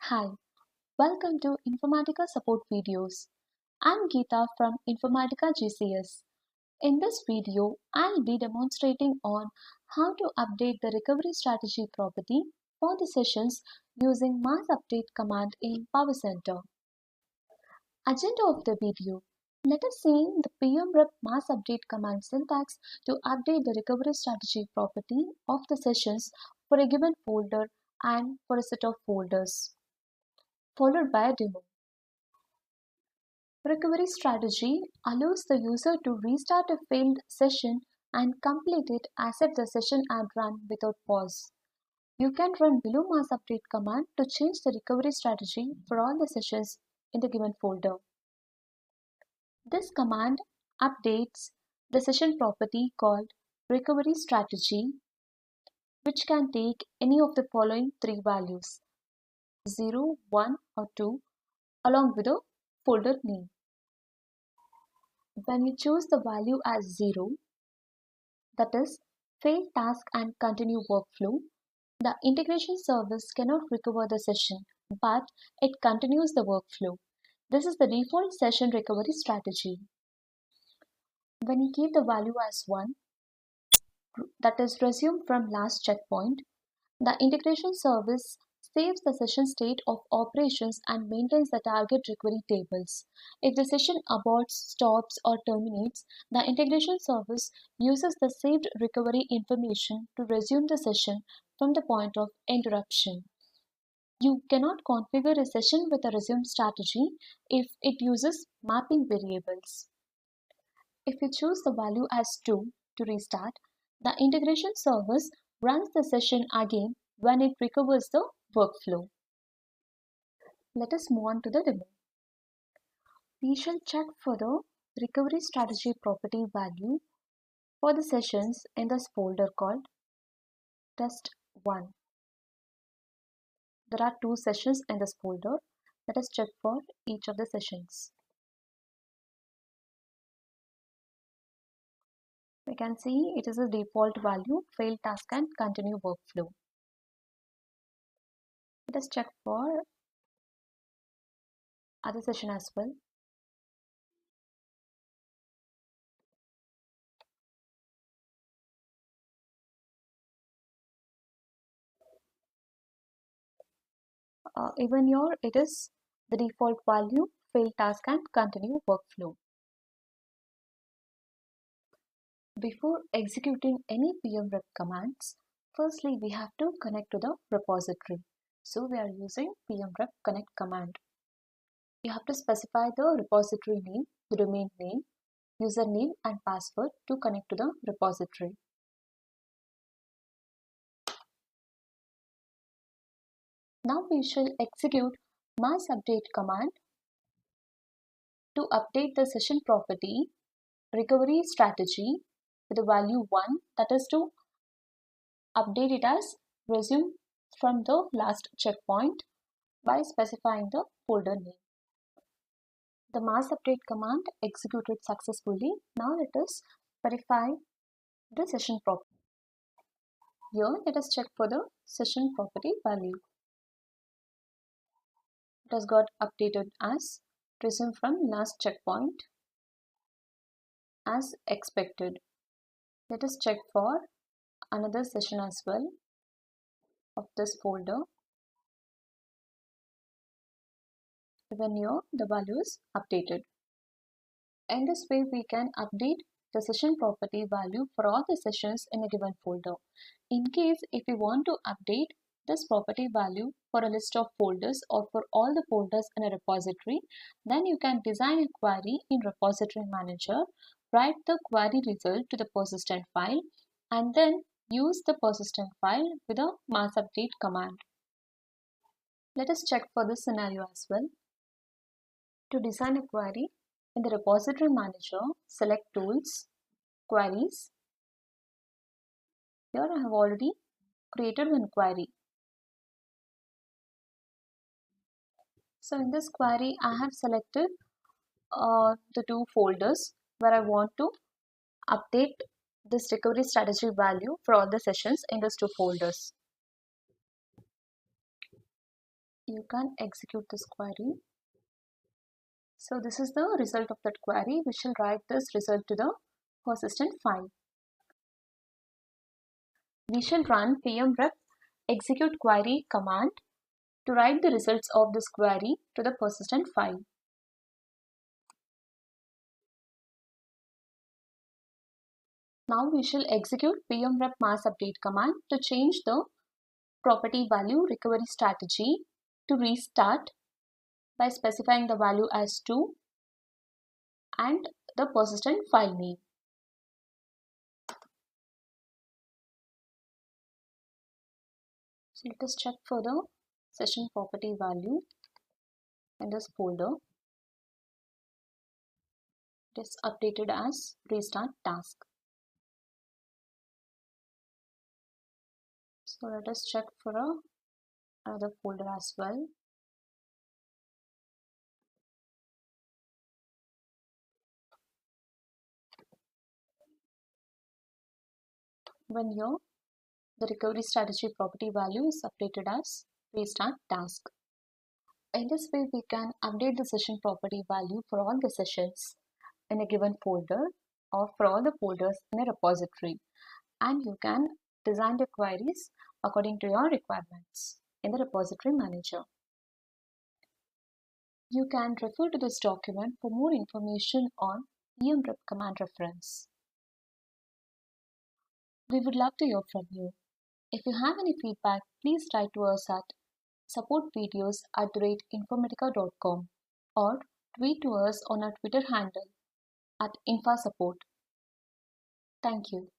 Hi, welcome to Informatica Support Videos. I'm Geeta from Informatica GCS. In this video, I'll be demonstrating on how to update the recovery strategy property for the sessions using massupdate command in PowerCenter. Agenda of the video. Let us see the pmrep massupdate command syntax to update the recovery strategy property of the sessions for a given folder and for a set of folders, followed by a demo. Recovery strategy allows the user to restart a failed session and complete it as if the session had run without pause. You can run below massupdate command to change the recovery strategy for all the sessions in the given folder. This command updates the session property called recovery strategy, which can take any of the following three values: 0, 1 or 2 along with a folder name. When you choose the value as 0, that is, fail task and continue workflow, the integration service cannot recover the session, but it continues the workflow. This is the default session recovery strategy. When you keep the value as 1, that is, resume from last checkpoint, the integration service saves the session state of operations and maintains the target recovery tables. If the session aborts, stops, or terminates, the integration service uses the saved recovery information to resume the session from the point of interruption. You cannot configure a session with a resume strategy if it uses mapping variables. If you choose the value as 2 to restart, the integration service runs the session again when it recovers the workflow. Let us move on to the demo. We shall check for the recovery strategy property value for the sessions in this folder called test1. There are 2 sessions in this folder. Let us check for each of the sessions. We can see it is a default value, fail task and continue workflow. Let us check for other session as well. Even here it is the default value, fail task and continue workflow. Before executing any pmrep commands, firstly we have to connect to the repository. So we are using pmrep connect command. You have to specify the repository name, the domain name, username and password to connect to the repository. Now we shall execute massupdate command to update the session property recovery strategy with the value 1, that is to update it as resume from the last checkpoint by specifying the folder name. The massupdate command executed successfully. Now let us verify the session property. Here let us check for the session property value. It has got updated as resume from last checkpoint as expected. Let us check for another session as well of this folder. Even here the value is updated. In this way we can update the session property value for all the sessions in a given folder. In case if we want to update this property value for a list of folders or for all the folders in a repository, then you can design a query in repository manager, write the query result to the persistent file and then use the persistent file with a massupdate command. Let us check for this scenario as well. To design a query in the repository manager, select tools, queries. Here I have already created one query. So in this query I have selected the 2 folders where I want to update this recovery strategy value for all the sessions in those 2 folders. you can execute this query. So this is the result of that query. We shall write this result to the persistent file. We shall run pmrep execute query command to write the results of this query to the persistent file. Now we shall execute pmrep massupdate command to change the property value recovery strategy to restart by specifying the value as 2 and the persistent file name. So let us check for the session property value in this folder. It is updated as restart task. So let us check for another folder as well. When here the recovery strategy property value is updated as restart task. In this way, we can update the session property value for all the sessions in a given folder or for all the folders in a repository, and you can design the queries according to your requirements in the repository manager. You can refer to this document for more information on pmrep command reference. We would love to hear from you. If you have any feedback, please write to us at supportvideos@informatica.com or tweet to us on our Twitter handle at infasupport. Thank you.